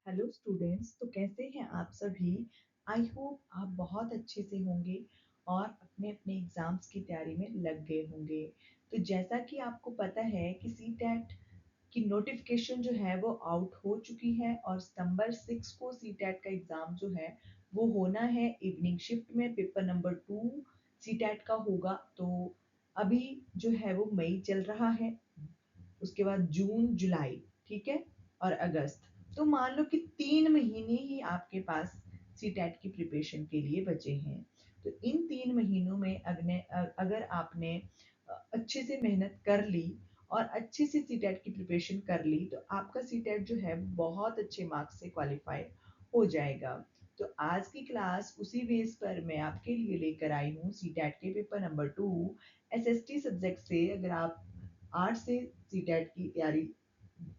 Hello students, तो कैसे हैं आप सभी। आई होप आप बहुत अच्छे से होंगे और अपने अपने एग्जाम्स की तैयारी में लग गए होंगे। तो जैसा कि आपको पता है कि सी टेट की नोटिफिकेशन जो है वो आउट हो चुकी है और सितंबर 6 को सी टेट का एग्ज़ाम जो है वो होना है इवनिंग शिफ्ट में। पेपर नंबर 2 सी टेट का होगा। तो अभी जो है वो मई चल रहा है, उसके बाद जून, जुलाई, ठीक है, और अगस्त। तो मान लो कि 3 महीने ही आपके पास सी टेट की प्रिपरेशन के लिए बचे हैं। तो इन 3 महीनों में अगर आपने अच्छे से मेहनत कर ली और अच्छे से सी टेट की प्रिपरेशन कर ली तो आपका सी टेट जो है बहुत अच्छे मार्क्स से क्वालिफाई हो जाएगा। तो आज की क्लास उसी बेस पर मैं आपके लिए लेकर आई हूँ। सी टेट के पेपर नंबर 2 एसएसटी सब्जेक्ट से अगर आप आर्ट से सीटेट की तैयारी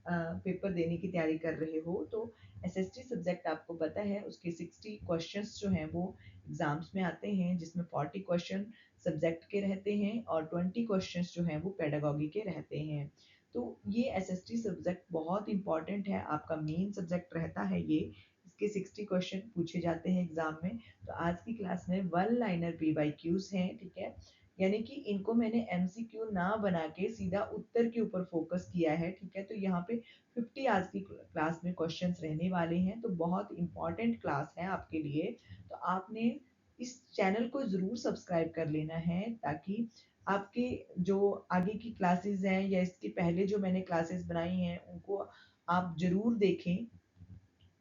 पेपर देने की तैयारी कर रहे हो तो एसएसटी सब्जेक्ट आपको पता है उसके 60 क्वेश्चंस जो हैं वो एग्जाम्स में आते हैं, जिसमें 40 क्वेश्चन सब्जेक्ट के रहते हैं और 20 क्वेश्चंस जो हैं वो पेडागोगी के रहते हैं। तो ये एसएसटी सब्जेक्ट बहुत इंपॉर्टेंट है, आपका मेन सब्जेक्ट रहता है ये। इसके 60 क्वेश्चन पूछे जाते हैं एग्जाम में। तो आज की क्लास में वन लाइनर पीवाईक्यूज हैं, ठीक है, यानी कि इनको मैंने एमसीक्यू ना बना के सीधा उत्तर के ऊपर फोकस किया है, ठीक है। तो यहाँ पे 50 आज की क्लास में क्वेश्चंस रहने वाले हैं, तो बहुत इंपॉर्टेंट क्लास है आपके लिए। तो आपने इस चैनल को जरूर सब्सक्राइब कर लेना है ताकि आपके जो आगे की क्लासेस हैं या इसके पहले जो मैंने क्लासेस बनाई हैं उनको आप जरूर देखें,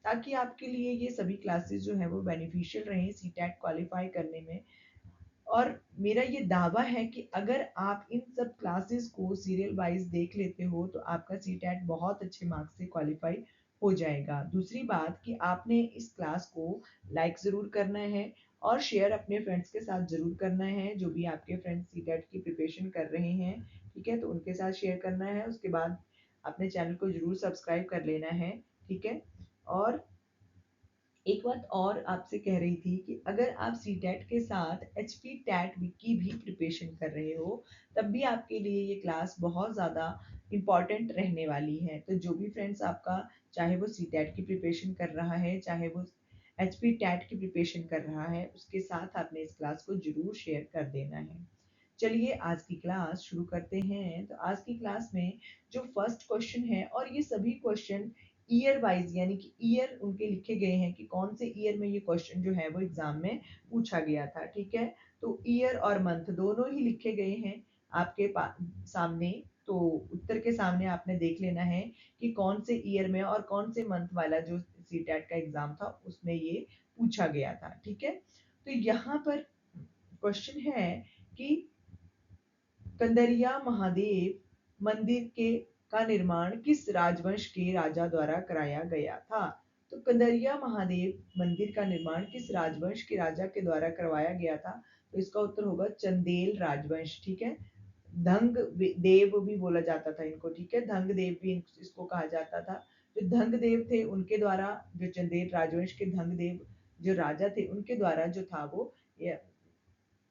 ताकि आपके लिए ये सभी क्लासेस जो है वो बेनिफिशियल रहें सी टेट क्वालिफाई करने में। और मेरा ये दावा है कि अगर आप इन सब क्लासेस को सीरियल वाइज देख लेते हो तो आपका सी टेट बहुत अच्छे मार्क्स से क्वालिफाई हो जाएगा। दूसरी बात कि आपने इस क्लास को लाइक ज़रूर करना है और शेयर अपने फ्रेंड्स के साथ ज़रूर करना है, जो भी आपके फ्रेंड्स सी टेट की प्रिपरेशन कर रहे हैं, ठीक है, तो उनके साथ शेयर करना है। उसके बाद अपने चैनल को ज़रूर सब्सक्राइब कर लेना है, ठीक है। और एक बात और आपसे कह रही थी कि अगर आप सी टेट के साथ एच पी टैट की भी प्रिपरेशन कर रहे हो तब भी आपके लिए ये क्लास बहुत ज़्यादा इम्पॉर्टेंट रहने वाली है। तो जो भी फ्रेंड्स आपका, चाहे वो सी टेट की प्रिपरेशन कर रहा है चाहे वो एच पी टैट की प्रिपरेशन कर रहा है, उसके साथ आपने इस क्लास को जरूर शेयर कर देना है। चलिए आज की क्लास शुरू करते हैं। तो आज की क्लास में जो फर्स्ट क्वेश्चन है, और ये सभी क्वेश्चन ईयर वाइज यानी कि ईयर उनके लिखे गए हैं कि कौन से ईयर में ये क्वेश्चन जो है वो एग्जाम में पूछा गया था, ठीक है। तो ईयर और मंथ दोनों ही लिखे गए हैं आपके सामने। तो उत्तर के सामने आपने देख लेना है कि कौन से ईयर में और कौन से मंथ वाला जो सी टेट का एग्जाम था उसमें ये पूछा गया था, ठीक है। तो यहाँ पर क्वेश्चन है कि कंदरिया महादेव मंदिर के का निर्माण किस राजवंश के राजा द्वारा कराया गया था। तो कंदरिया महादेव मंदिर का निर्माण किस राजवंश के राजा के द्वारा करवाया गया था। तो इसका उत्तर होगा चंदेल राजवंश, ठीक है। धंग देव भी बोला जाता था इनको, ठीक है, धंग देव भी इसको कहा जाता था। जो धंग देव थे उनके द्वारा, जो चंदेल राजवंश के धंग देव जो राजा थे उनके द्वारा जो था वो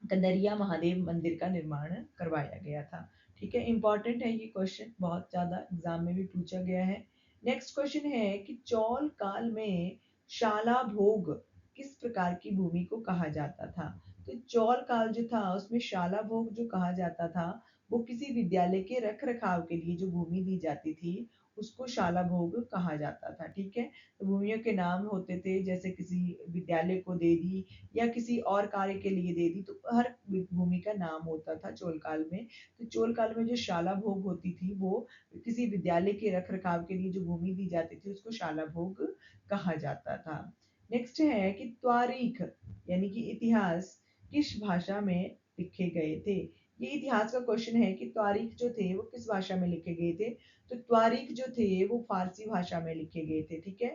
कंदरिया महादेव मंदिर का निर्माण करवाया गया था, ठीक है। इंपॉर्टेंट है ये क्वेश्चन, बहुत ज्यादा एग्जाम में भी पूछा गया है। नेक्स्ट क्वेश्चन है कि चौल काल में शाला भोग किस प्रकार की भूमि को कहा जाता था। तो चौल काल जो था उसमें शाला भोग जो कहा जाता था वो किसी विद्यालय के रख रखाव के लिए जो भूमि दी जाती थी उसको शाला भोग कहा जाता था, ठीक है। तो भूमियों के नाम होते थे, जैसे किसी विद्यालय को दे दी या किसी और कार्य के लिए दे दी, तो हर भूमि का नाम होता था चोल काल में। तो चोल काल में जो शाला भोग होती थी वो किसी विद्यालय के रख रखाव के लिए जो भूमि दी जाती थी उसको शाला भोग कहा जाता था। नेक्स्ट है कि त्वारीख यानी कि इतिहास किस भाषा में लिखे गए थे। ये इतिहास का क्वेश्चन है कि त्वारीख जो थे वो किस भाषा में लिखे गए थे। तो त्वारीख जो थे वो फारसी भाषा में लिखे गए थे, ठीक है,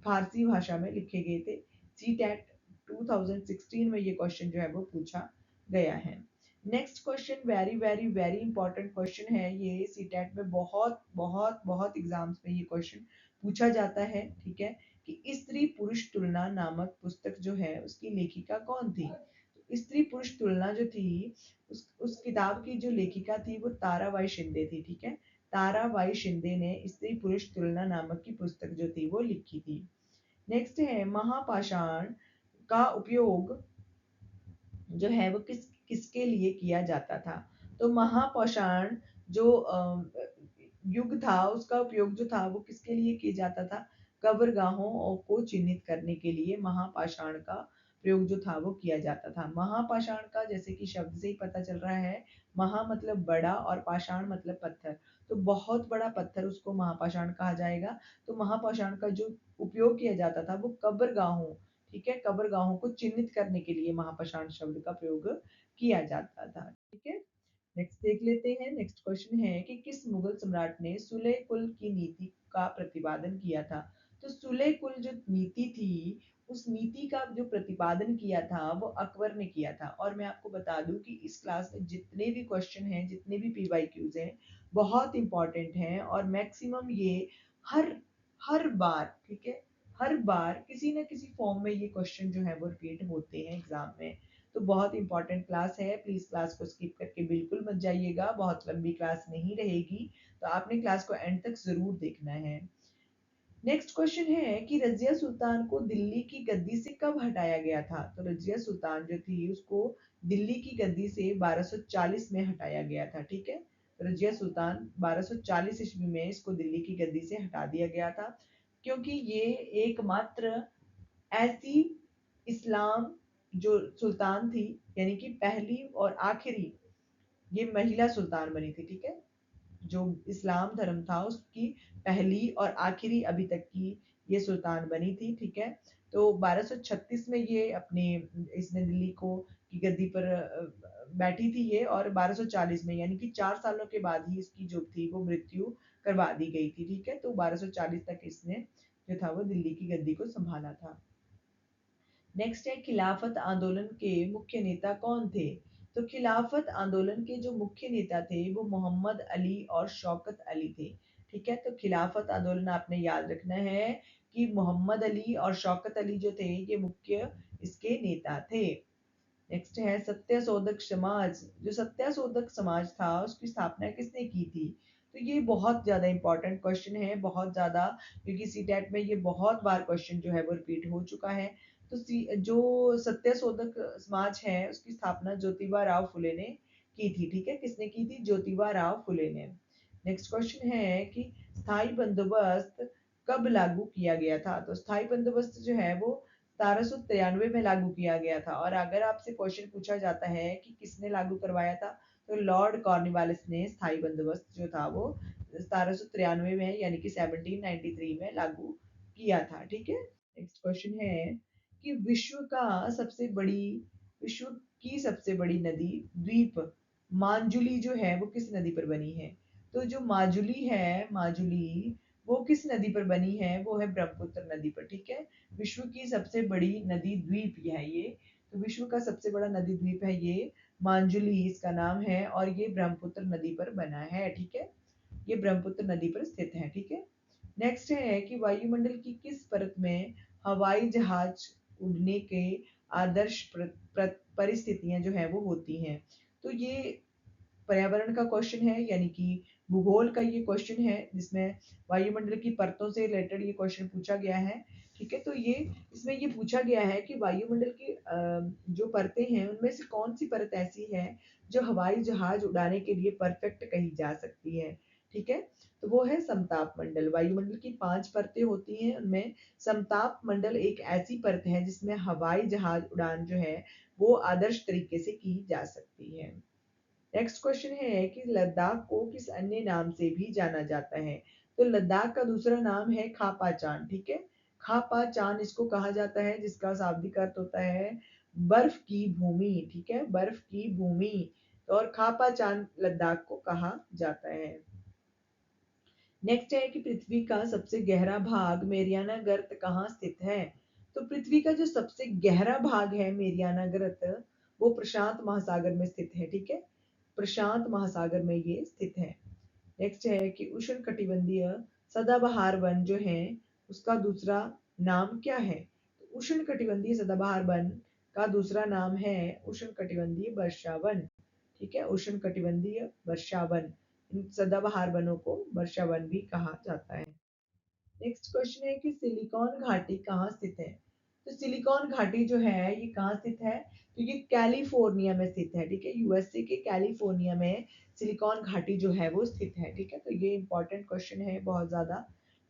फारसी भाषा में लिखे गए थे। सी टेट 2016 में ये क्वेश्चन जो है वो पूछा गया है। Next question very very very important question है, ये सी टेट में बहुत बहुत बहुत एग्जाम्स में ये क्वेश्चन पूछा जाता है, ठीक है, कि स्त्री पुरुष तुलना नामक पुस्तक जो है उसकी लेखिका कौन थी। तो स्त्री पुरुष तुलना जो थी उस किताब की जो लेखिका थी वो ताराबाई शिंदे थी, ठीक है। ताराबाई शिंदे ने स्त्री पुरुष तुलना नामक की पुस्तक जो थी वो लिखी थी। नेक्स्ट है महापाषाण का उपयोग जो है वो किसके लिए किया जाता था। तो महापाषाण जो युग था उसका उपयोग जो था वो किसके लिए किया जाता था। कब्रगाहों को चिन्हित करने के लिए महापाषाण का प्रयोग जो था वो किया जाता था। महापाषाण का जैसे कि शब्द से ही पता चल रहा है, महा मतलब बड़ा और पाषाण मतलब पत्थर, तो बहुत बड़ा पत्थर उसको महापाषाण कहा जाएगा। तो महापाषाण का जो उपयोग किया जाता था वो कब्रगाहों, ठीक है, कब्रगाहों को चिन्हित करने के लिए महापाषाण शब्द का प्रयोग किया जाता था। ठीक है, नेक्स्ट देख लेते हैं। नेक्स्ट क्वेश्चन है कि किस मुगल सम्राट ने सुलह कुल की नीति का प्रतिपादन किया था। तो सुलह कुल जो नीति थी उस नीति का जो प्रतिपादन किया था वो अकबर ने किया था। और मैं आपको बता दूं कि इस क्लास में जितने भी क्वेश्चन हैं, जितने भी पीवाईक्यूज हैं, बहुत इंपॉर्टेंट हैं और मैक्सिमम ये हर हर बार, ठीक है, हर बार किसी न किसी फॉर्म में ये क्वेश्चन जो है वो रिपीट होते हैं एग्जाम में। तो बहुत इंपॉर्टेंट क्लास है, प्लीज क्लास को स्किप करके बिल्कुल मत जाइएगा, बहुत लंबी क्लास नहीं रहेगी, तो आपने क्लास को एंड तक जरूर देखना है। नेक्स्ट क्वेश्चन है कि रजिया सुल्तान को दिल्ली की गद्दी से कब हटाया गया था। तो रजिया सुल्तान जो थी उसको दिल्ली की गद्दी से 1240 में हटाया गया था। ठीक है, रजिया सुल्तान 1240 ईस्वी में इसको दिल्ली की गद्दी से हटा दिया गया था, क्योंकि ये एकमात्र ऐसी इस्लाम जो सुल्तान थी, यानी कि पहली और आखिरी ये महिला सुल्तान बनी थी। ठीक है, जो इस्लाम धर्म था उसकी पहली और आखिरी अभी तक की ये सुल्तान बनी थी। ठीक है, तो 1236 में ये अपने इसने दिल्ली को की गद्दी पर बैठी थी ये, और 1240 में यानी कि 4 सालों के बाद ही इसकी जो थी वो मृत्यु करवा दी गई थी। ठीक है, तो 1240 तक इसने जो था वो दिल्ली की गद्दी को संभाला था। नेक्स्ट है खिलाफत आंदोलन के मुख्य नेता कौन थे। तो खिलाफत आंदोलन के जो मुख्य नेता थे वो मोहम्मद अली और शौकत अली थे। ठीक है, तो खिलाफत आंदोलन आपने याद रखना है कि मोहम्मद अली और शौकत अली जो थे ये मुख्य इसके नेता थे। नेक्स्ट है सत्यशोधक समाज। जो सत्यशोधक समाज था उसकी स्थापना किसने की थी। तो ये बहुत ज्यादा इंपॉर्टेंट क्वेश्चन है, बहुत ज्यादा, क्योंकि सीटेट में ये बहुत बार क्वेश्चन जो है वो रिपीट हो चुका है। तो जो सत्यशोधक समाज है उसकी स्थापना ज्योतिबा राव फुले ने की थी। ठीक है, किसने की थी, ज्योतिबा राव फुले ने। नेक्स्ट क्वेश्चन है कि स्थायी बंदोबस्त कब लागू किया गया था। तो स्थायी बंदोबस्त जो है वो 1793 में लागू किया गया था। और अगर आपसे क्वेश्चन पूछा जाता है कि किसने लागू करवाया था, तो लॉर्ड कॉर्नवालिस ने स्थायी बंदोबस्त जो था वो 1793 में यानी कि 1793 में लागू किया था। ठीक है, नेक्स्ट क्वेश्चन है कि विश्व की सबसे बड़ी नदी द्वीप मांजुली जो है वो किस नदी पर बनी है। तो जो माजुली है, माजुली वो किस नदी पर बनी है, वो है ब्रह्मपुत्र नदी पर। ठीक है, विश्व की सबसे बड़ी नदी द्वीप है ये, तो विश्व का सबसे बड़ा नदी द्वीप है ये मांजुली इसका नाम है, और ये ब्रह्मपुत्र नदी पर बना है। ठीक है, ये ब्रह्मपुत्र नदी पर स्थित है। ठीक है, नेक्स्ट है कि वायुमंडल की किस परत में हवाई जहाज उड़ने के आदर्श परिस्थितियां जो है वो होती हैं। तो ये पर्यावरण का क्वेश्चन है, यानी कि भूगोल का ये क्वेश्चन है जिसमें वायुमंडल की परतों से रिलेटेड ये क्वेश्चन पूछा गया है। ठीक है, तो ये इसमें ये पूछा गया है कि वायुमंडल की जो परतें हैं उनमें से कौन सी परत ऐसी है जो हवाई जहाज उड़ाने के लिए परफेक्ट कही जा सकती है। ठीक है, तो वो है समताप मंडल। वायुमंडल की 5 परतें होती हैं, उनमें समताप मंडल एक ऐसी परत है जिसमें हवाई जहाज उड़ान जो है वो आदर्श तरीके से की जा सकती है। नेक्स्ट क्वेश्चन है कि लद्दाख को किस अन्य नाम से भी जाना जाता है। तो लद्दाख का दूसरा नाम है खापा चान। ठीक है, खापा चान इसको कहा जाता है, जिसका शाब्दिक अर्थ होता है बर्फ की भूमि। ठीक है, बर्फ की भूमि, और खापा चान लद्दाख को कहा जाता है। नेक्स्ट है कि पृथ्वी का सबसे गहरा भाग मेरियाना गर्त कहाँ स्थित है। तो पृथ्वी का जो सबसे गहरा भाग है मेरियाना गर्त वो प्रशांत महासागर में स्थित है। ठीक है, प्रशांत महासागर में ये स्थित है। नेक्स्ट है कि उष्ण कटिबंधीय सदाबहार वन जो है उसका दूसरा नाम क्या है। तो उष्ण कटिबंधीय सदाबहार वन का दूसरा नाम है उष्ण कटिबंधीय वर्षा वन। ठीक है, उष्ण कटिबंधीय वर्षा वन। इन सदाबहार वनों को वर्षा वन भी कहा जाता है। नेक्स्ट क्वेश्चन है कि सिलिकॉन घाटी कहाँ स्थित है? तो सिलिकॉन घाटी जो है ये कहाँ स्थित है? तो ये कैलिफोर्निया में स्थित है, ठीक है। यूएसए के कैलिफोर्निया में सिलिकॉन घाटी जो है वो स्थित है, ठीक है। तो ये इंपॉर्टेंट क्वेश्चन है बहुत ज्यादा,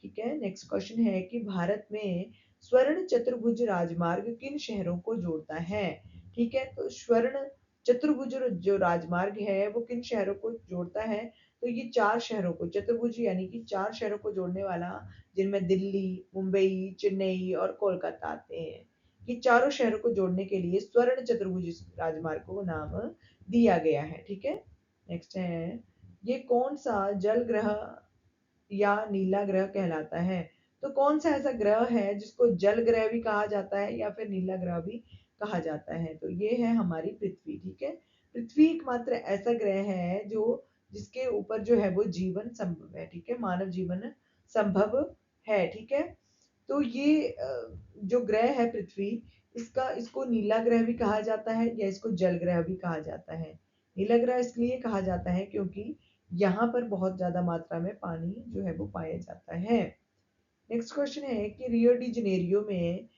ठीक है। नेक्स्ट क्वेश्चन है कि भारत में स्वर्ण चतुर्भुज राजमार्ग किन शहरों को जोड़ता है? ठीक है, तो स्वर्ण चतुर्भुज जो राजमार्ग है वो किन शहरों को जोड़ता है? तो ये 4 शहरों को, चतुर्भुज यानी कि 4 शहरों को जोड़ने वाला, जिनमें दिल्ली, मुंबई, चेन्नई और कोलकाता आते हैं। ये चारों शहरों को जोड़ने के लिए स्वर्ण चतुर्भुज राजमार्ग को नाम दिया गया है, ठीक है। नेक्स्ट है, ये कौन सा जल ग्रह या नीला ग्रह कहलाता है? तो कौन सा ऐसा ग्रह है जिसको जल ग्रह भी कहा जाता है या फिर नीला ग्रह भी कहा जाता है? तो ये है हमारी पृथ्वी, ठीक है। पृथ्वी एकमात्र ऐसा ग्रह है जो जिसके ऊपर जो है वो जीवन संभव है, ठीक है, मानव जीवन संभव है, ठीक है। तो ये जो ग्रह है पृथ्वी, इसका इसको नीला ग्रह भी कहा जाता है या इसको जल ग्रह भी कहा जाता है। नीला ग्रह इसलिए कहा जाता है क्योंकि यहाँ पर बहुत ज्यादा मात्रा में पानी जो है वो पाया जाता है। नेक्स्ट क्वेश्चन है कि रियो डी जनेरियो में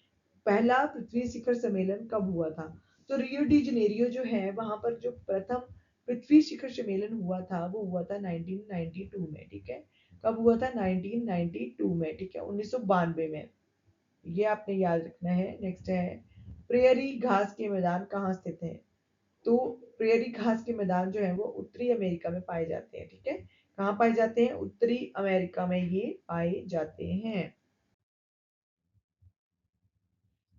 पहला पृथ्वी शिखर सम्मेलन कब हुआ था? तो रियो डी जनेरियो जो है वहां पर जो प्रथम पृथ्वी शिखर सम्मेलन हुआ था वो हुआ था 1992 में, ठीक है। कब हुआ था? 1992 में, ठीक है, 1992 में। ये आपने याद रखना है। नेक्स्ट है, प्रेयरी घास के मैदान कहाँ स्थित है? तो प्रेयरी घास के मैदान जो है वो उत्तरी अमेरिका में पाए जाते हैं, ठीक है। कहाँ पाए जाते हैं? उत्तरी अमेरिका में ये पाए जाते हैं।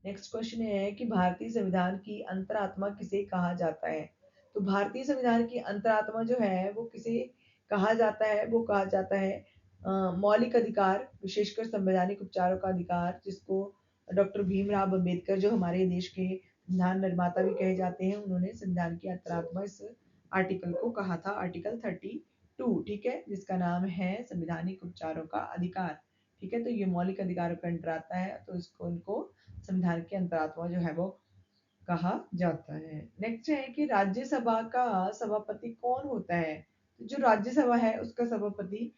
नेक्स्ट क्वेश्चन है कि भारतीय संविधान की अंतरात्मा किसे कहा जाता है? तो भारतीय संविधान की अंतरात्मा जो है वो किसे कहा जाता है? वो कहा जाता है मौलिक अधिकार, विशेषकर संवैधानिक उपचारों का अधिकार, जिसको डॉक्टर भीमराव अम्बेडकर जो हमारे देश के संविधान निर्माता भी कहे जाते हैं, उन्होंने संविधान की अंतरात्मा इस आर्टिकल को कहा था, आर्टिकल 32, ठीक है, जिसका नाम है संवैधानिक उपचारों का अधिकार, ठीक है। तो ये मौलिक अधिकारों के अंतर आता है, तो इसको इनको संविधान की अंतरात्मा जो है वो कहा जाता है। नेक्स्ट है कि राज्यसभा का सभापति कौन होता है? तो जो राज्यसभा है उसका सभापति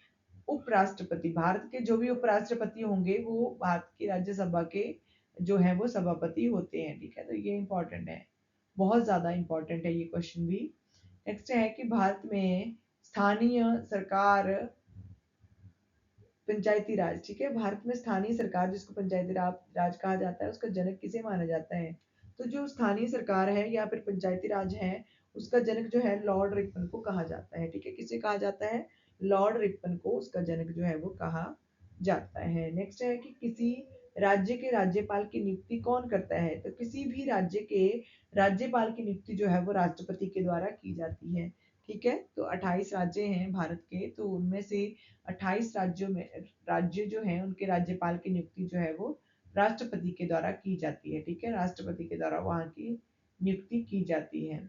उपराष्ट्रपति, भारत के जो भी उपराष्ट्रपति होंगे वो भारत की राज्यसभा के जो है वो सभापति होते हैं, ठीक है। तो ये इंपॉर्टेंट है, बहुत ज्यादा इंपॉर्टेंट है ये क्वेश्चन भी। नेक्स्ट है कि भारत में स्थानीय सरकार, पंचायती राज, ठीक है, भारत में स्थानीय सरकार जिसको पंचायती राज कहा जाता है, उसका जनक किसे माना जाता है? तो जो स्थानीय सरकार है या फिर पंचायती राज है, उसका जनक जो है लॉर्ड रिपन को कहा जाता है, ठीक है। किसे कहा जाता है? लॉर्ड रिपन को उसका जनक जो है वो कहा जाता है। नेक्स्ट है कि किसी राज्य के राज्यपाल की नियुक्ति कौन करता है? तो किसी भी राज्य के राज्यपाल की नियुक्ति जो है वो राष्ट्रपति के द्वारा की जाती है, ठीक है। तो 28 राज्य हैं भारत के, तो उनमें से 28 राज्यों में राज्य जो हैं उनके राज्यपाल की नियुक्ति जो है वो राष्ट्रपति के द्वारा की जाती है, ठीक है, राष्ट्रपति के द्वारा वहां की नियुक्ति की जाती है।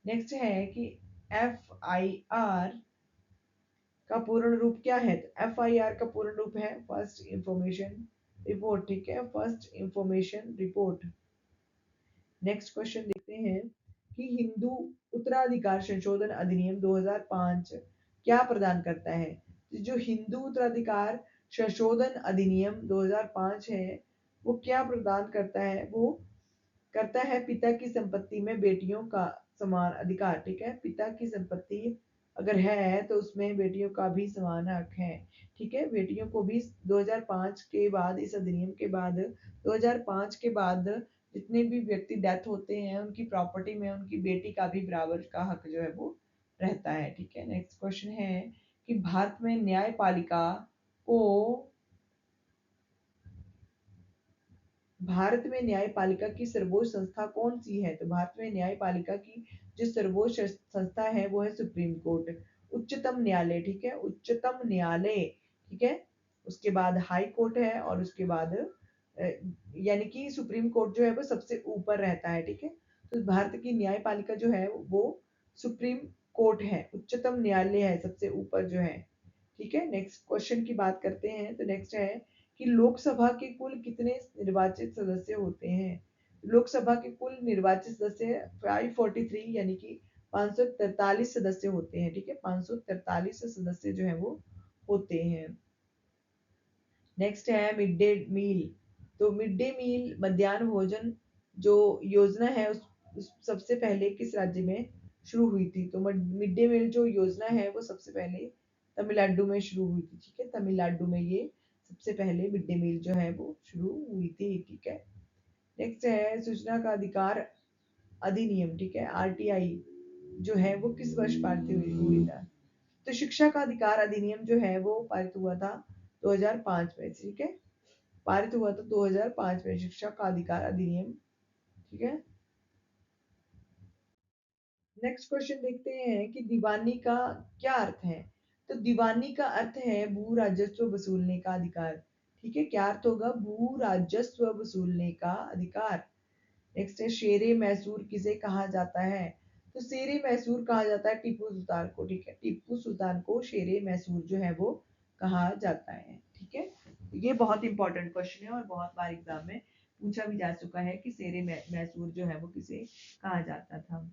नेक्स्ट है कि FIR का पूर्ण रूप क्या है? तो FIR का पूर्ण रूप है फर्स्ट इंफॉर्मेशन रिपोर्ट, ठीक है, first information report. Next question देखते हैं कि हिंदू उत्तराधिकार संशोधन अधिनियम 2005 क्या प्रदान करता है? जो हिंदू उत्तराधिकार संशोधन अधिनियम 2005 है वो क्या प्रदान करता है? वो करता है पिता की संपत्ति में बेटियों का समान अधिकार, ठीक है। पिता की संपत्ति अगर है तो उसमें बेटियों का भी समान हक है, ठीक है। बेटियों को भी 2005 के बाद, इस अधिनियम के बाद, 2005 के बाद जितने भी व्यक्ति डेथ होते हैं उनकी प्रॉपर्टी में उनकी बेटी का भी बराबर का हक जो है वो रहता है, ठीक है। नेक्स्ट क्वेश्चन है कि भारत में न्यायपालिका को भारत में न्यायपालिका की सर्वोच्च संस्था कौन सी है? तो भारत में न्यायपालिका की जो सर्वोच्च संस्था है वो है सुप्रीम कोर्ट, उच्चतम न्यायालय, ठीक है, उच्चतम न्यायालय, ठीक है। उसके बाद हाई कोर्ट है और उसके बाद यानी कि सुप्रीम कोर्ट जो है वो सबसे ऊपर रहता है, ठीक है। तो भारत की न्यायपालिका जो है वो सुप्रीम कोर्ट है, उच्चतम न्यायालय है सबसे ऊपर जो है, ठीक है। नेक्स्ट क्वेश्चन की बात करते हैं, तो नेक्स्ट है कि लोकसभा के कुल कितने निर्वाचित सदस्य होते हैं? लोकसभा के कुल निर्वाचित सदस्य 543 यानी कि 543 सदस्य होते हैं, ठीक है, 543 सदस्य जो है वो होते हैं। नेक्स्ट है मिड डे मील। तो मिड डे मील मध्याह्न भोजन जो योजना है उस सबसे पहले किस राज्य में शुरू हुई थी? तो मिड डे मील जो योजना है वो सबसे पहले तमिलनाडु में शुरू हुई थी, ठीक है, तमिलनाडु में ये सबसे पहले मिड डे मील जो है वो शुरू हुई थी, ठीक है। नेक्स्ट है सूचना का अधिकार अधिनियम, ठीक है, आरटीआई जो है वो किस वर्ष पारित हुई था? तो शिक्षा का अधिकार अधिनियम जो है वो पारित हुआ था 2005 में, ठीक है, पारित हुआ था 2005 में शिक्षा का अधिकार अधिनियम, ठीक है। नेक्स्ट क्वेश्चन देखते हैं कि दीवानी का क्या अर्थ है? तो दीवानी का अर्थ है भू राजस्व वसूलने का अधिकार, ठीक है, क्या अर्थ होगा? भू राजस्व वसूलने का अधिकार। नेक्स्ट है शेरे मैसूर किसे कहा जाता है? तो शेरे मैसूर कहा जाता है टीपू सुल्तान को, ठीक है, टीपू सुल्तान को शेरे मैसूर जो है वो कहा जाता है, ठीक है। ये बहुत इंपॉर्टेंट क्वेश्चन है और बहुत बार एग्जाम में पूछा भी जा चुका है कि शेरे मैसूर जो है वो किसे कहा जाता था।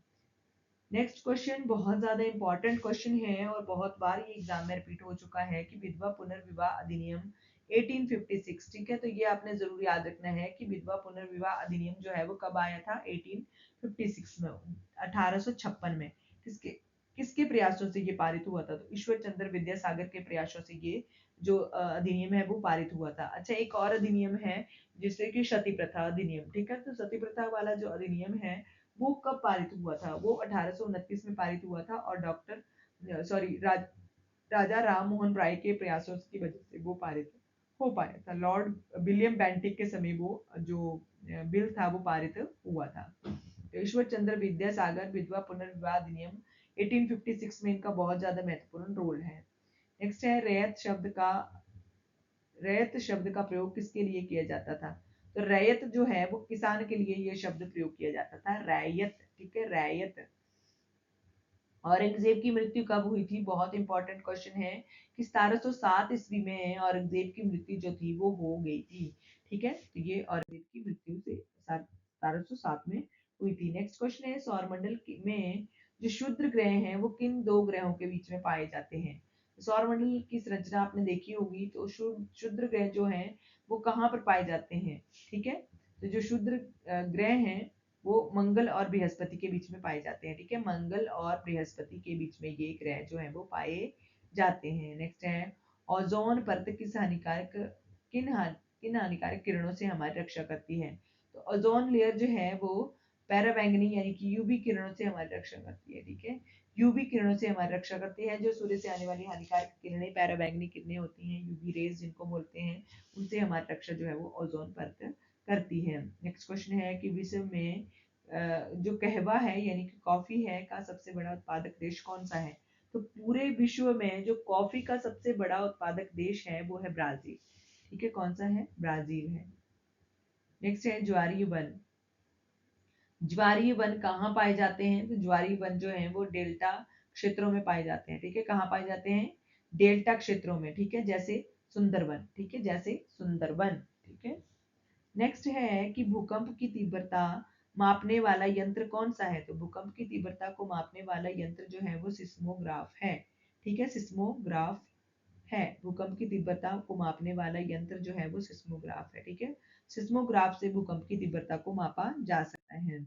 नेक्स्ट क्वेश्चन बहुत ज्यादा इंपॉर्टेंट क्वेश्चन है और बहुत बार ये एग्जाम में रिपीट हो चुका है कि विधवा पुनर्विवाह अधिनियम 1856, ठीक है, तो ये आपने जरूर याद रखना है कि विधवा पुनर्विवाह अधिनियम जो है वो कब आया था? 1856 में, 1856 में। किसके किसके प्रयासों से ये पारित हुआ था? तो ईश्वर चंद्र विद्यासागर के प्रयासों से ये जो अधिनियम है वो पारित हुआ था। अच्छा, एक और अधिनियम है जिससे कि सती प्रथा अधिनियम, ठीक है, तो सती प्रथा वाला जो अधिनियम है वो कब पारित हुआ था? वो 1829 में पारित हुआ था और राजा राम मोहन राय के प्रयासों की वजह से वो पारित हो पाया था। लॉर्ड विलियम बेंटिक के समय वो जो बिल था वो पारित हुआ था। तो ईश्वर चंद्र विद्यासागर विधवा पुनर्विवाह अधिनियम 1856 में इनका बहुत ज्यादा महत्वपूर्ण रोल है। नेक्स्ट है रैयत शब्द का प्रयोग किसके लिए किया जाता था? तो रैयत जो है वो किसान के लिए ये शब्द प्रयोग किया जाता था, रैयत, ठीक है, रैयत। औरंगजेब की मृत्यु कब हुई थी? बहुत इंपॉर्टेंट क्वेश्चन है कि 1707 ईस्वी में औरंगजेब की मृत्यु जो थी वो हो गई थी, ठीक है, तो ये औरंगजेब की मृत्यु से 1707 में हुई थी। नेक्स्ट क्वेश्चन है सौरमंडल में जो क्षुद्र ग्रह हैं वो किन दो ग्रहों के बीच में पाए जाते हैं? सौरमंडल की संरचना आपने देखी होगी, तो क्षुद्र ग्रह जो हैं वो कहाँ पर पाए जाते हैं? ठीक है, तो जो क्षुद्र ग्रह हैं वो मंगल और बृहस्पति के बीच में पाए जाते हैं, ठीक है, मंगल और बृहस्पति के बीच में ये ग्रह जो है वो पाए जाते हैं। नेक्स्ट है ओजोन परत किन हानिकारक किरणों से हमारी रक्षा करती है? तो ओजोन लेयर जो है वो पैराबैंगनी यानी कि यूवी किरणों से हमारी रक्षा करती है, ठीक है, यूवी किरणों से हमारी रक्षा करती है। जो सूर्य से आने वाली हानिकारक किरणें पैराबैंगनी किरणें होती हैं, यूवी रेज जिनको बोलते हैं, उनसे हमारी रक्षा जो है वो ओजोन परत करती है। नेक्स्ट क्वेश्चन है कि विश्व में जो कहवा है यानी कि कॉफी है का सबसे बड़ा उत्पादक देश कौन सा है? तो पूरे विश्व में जो कॉफी का सबसे बड़ा उत्पादक देश है वो है ब्राजील, ठीक है, कौन सा है? ब्राजील है। नेक्स्ट है ज्वारीय वन। ज्वारीय वन कहाँ पाए जाते हैं? तो ज्वारीय वन जो है वो डेल्टा क्षेत्रों में पाए जाते हैं, ठीक है, कहाँ पाए जाते हैं? डेल्टा क्षेत्रों में, ठीक है, जैसे सुंदरवन, ठीक है, जैसे सुंदरवन, ठीक है। नेक्स्ट है कि भूकंप की तीव्रता मापने वाला यंत्र कौन सा है? तो भूकंप की तीव्रता को मापने वाला यंत्र जो है वो सिस्मोग्राफ है, ठीक है, सिस्मोग्राफ है। भूकंप की तीव्रता को मापने वाला यंत्र जो है वो सिस्मोग्राफ है, ठीक है, सिस्मोग्राफ से भूकंप की तीव्रता को मापा जा सकता है।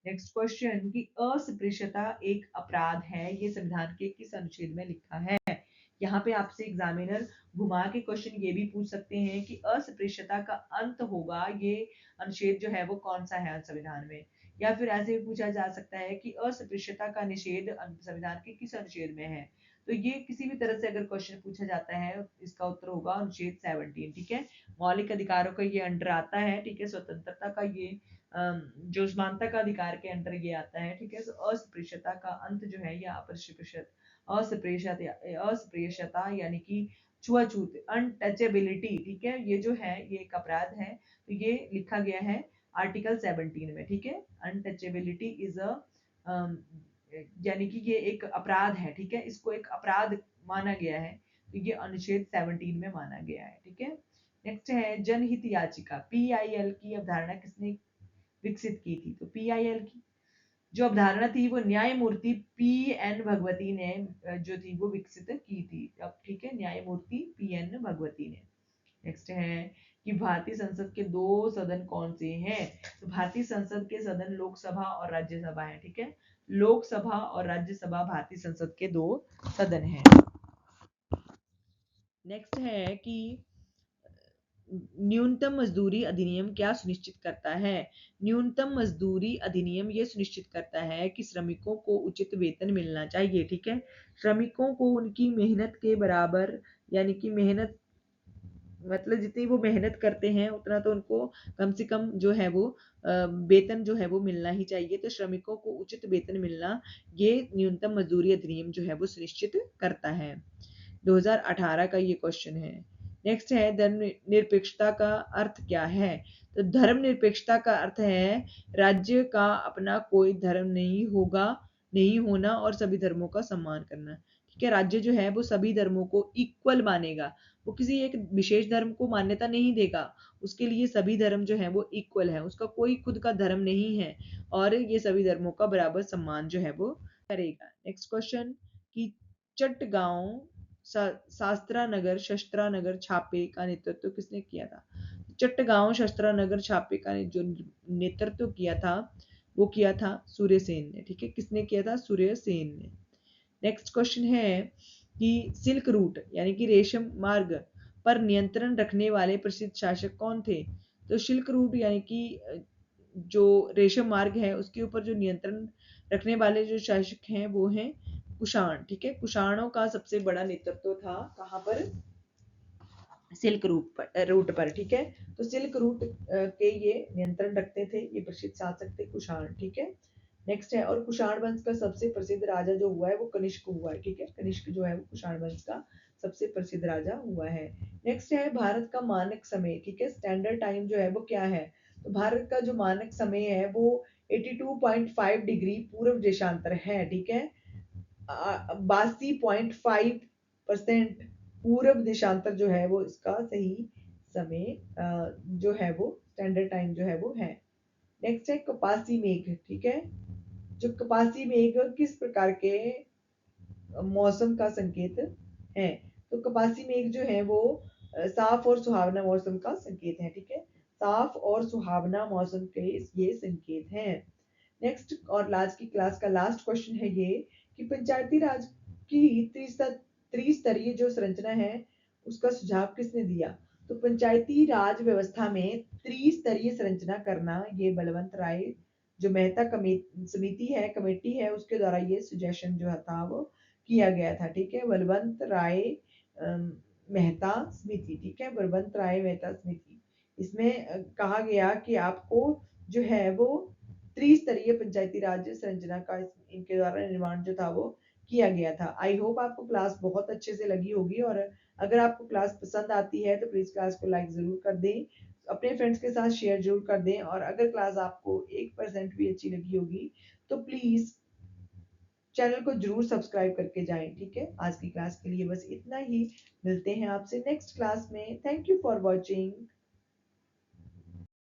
नेक्स्ट क्वेश्चन कि अस्पृश्यता एक अपराध है, ये संविधान के किस अनुच्छेद में लिखा है? यहाँ पे आपसे एग्जामिनर घुमा के क्वेश्चन ये भी पूछ सकते हैं कि अस्पृश्यता का अंत होगा ये अनुच्छेद जो है वो कौन सा है संविधान में, या फिर ऐसे भी पूछा जा सकता है कि अस्पृश्यता का निषेध संविधान के किस अनुच्छेद में है? तो ये किसी भी तरह से अगर क्वेश्चन पूछा जाता है इसका उत्तर होगा अनुच्छेद 17, ठीक है, मौलिक अधिकारों का ये अंडर आता है, ठीक है, स्वतंत्रता का ये जो समानता का अधिकार के अंडर ये आता है, ठीक है, तो अस्पृश्यता का अंत जो है या अस्पृश्यता यानी कि छुआछूत, अनटचेबिलिटी, ठीक है, ये जो है ये एक अपराध है, तो ये लिखा गया है आर्टिकल 17 में, ठीक है, अनटचेबिलिटी इज अ यानी कि ये एक अपराध है, ठीक है, इसको एक अपराध माना गया है, तो ये अनुच्छेद 17 में माना गया है, ठीक है। नेक्स्ट है जनहित याचिका, पीआईएल की अवधारणा किसने विकसित की थी? तो पीआईएल की जो अवधारणा थी वो न्यायमूर्ति पी.एन. भगवती ने जो थी वो विकसित की थी। अब ठीक है, न्यायमूर्ति पी.एन. भगवती ने। नेक्स्ट है कि भारतीय संसद के 2 सदन कौन से हैं? तो भारतीय संसद के सदन लोकसभा और राज्यसभा है, ठीक है। लोकसभा और राज्यसभा भारतीय संसद के 2 सदन हैं। नेक्स्ट है कि न्यूनतम मजदूरी अधिनियम क्या सुनिश्चित करता है? न्यूनतम मजदूरी अधिनियम ये सुनिश्चित करता है कि श्रमिकों को उचित वेतन मिलना चाहिए, ठीक है। श्रमिकों को उनकी मेहनत के बराबर, यानी कि मेहनत मतलब जितनी वो मेहनत करते हैं उतना तो उनको कम से कम जो है वो वेतन जो है वो मिलना ही चाहिए। तो श्रमिकों को उचित वेतन मिलना ये न्यूनतम मजदूरी अधिनियम जो है वो सुनिश्चित करता है। 2018 का ये क्वेश्चन है। नेक्स्ट है धर्मनिरपेक्षता का अर्थ क्या है? तो धर्मनिरपेक्षता का अर्थ है राज्य का अपना कोई धर्म नहीं होना और सभी धर्मों का सम्मान करना। ठीक है, राज्य जो है वो सभी धर्मों को इक्वल मानेगा, वो किसी एक विशेष धर्म को मान्यता नहीं देगा। उसके लिए सभी धर्म जो है वो इक्वल है, उसका कोई खुद का धर्म नहीं है और ये सभी धर्मों का बराबर सम्मान जो है वो करेगा। नेक्स्ट क्वेश्चन कि चटगांव शास्त्रानगर शस्त्रानगर छापे का नेतृत्व किसने किया था? चट्टगांव शस्त्रानगर छापे का जो नेतृत्व किया था वो किया था सूर्यसेन ने। ठीक है, किसने किया था? सूर्यसेन ने। नेक्स्ट क्वेश्चन है कि सिल्क रूट यानी कि रेशम मार्ग पर नियंत्रण रखने वाले प्रसिद्ध शासक कौन थे? तो सिल्क रूट यानी कि जो रेशम मार्ग है उसके ऊपर जो नियंत्रण रखने वाले जो शासक हैं वो हैं कुषाण। ठीक है, कुषाणों का सबसे बड़ा नेतृत्व था कहाँ पर? सिल्क रूट पर। ठीक है, तो सिल्क रूट के ये नियंत्रण रखते थे, ये प्रसिद्ध शासक थे कुषाण। ठीक है, नेक्स्ट है और कुषाण वंश का सबसे प्रसिद्ध राजा जो हुआ है वो कनिष्क हुआ है। ठीक है, कनिष्क जो है वो कुषाण वंश का सबसे प्रसिद्ध राजा हुआ है। नेक्स्ट है भारत का मानक समय। ठीक है, स्टैंडर्ड टाइम जो है वो क्या है? तो भारत का जो मानक समय है वो 82.5 डिग्री पूर्व देशांतर है। ठीक है, 82.5% पूर्व देशांतर जो है वो इसका सही समय जो है वो स्टैंडर्ड टाइम जो है वो है। नेक्स्ट है कपासी मेघ। ठीक है, जो कपासी मेघ किस प्रकार के मौसम का संकेत है? तो कपासी मेघ जो है वो साफ और सुहावना मौसम का संकेत है। ठीक है, साफ और सुहावना मौसम के ये संकेत हैं। नेक्स्ट और आज की क्लास का लास्ट क्वेश्चन है ये कि पंचायती राज की त्रिस्तरीय जो संरचना है उसका सुझाव किसने दिया? तो पंचायती राज व्यवस्था में त्रिस्तरीय संरचना करना ये बलवंत राय जो मेहता समिति है कमेटी है उसके द्वारा ये सुजेशन जो था वो किया गया था। ठीक है, बलवंत राय मेहता समिति। ठीक है, बलवंत राय मेहता समिति। इसमें कहा गया कि आपको जो है वो त्रिस्तरीय पंचायती राज संरचना का इनके द्वारा निर्माण जो था वो किया गया था। आई होप आपको क्लास बहुत अच्छे से लगी होगी और अगर आपको क्लास पसंद आती है तो प्लीज क्लास को लाइक जरूर कर दें, अपने फ्रेंड्स के साथ शेयर जरूर कर दें और अगर क्लास आपको 1% भी अच्छी लगी होगी तो प्लीज चैनल को जरूर सब्सक्राइब करके जाएं। ठीक है, आज की क्लास के लिए बस इतना ही। मिलते हैं आपसे नेक्स्ट क्लास में। Thank you for watching.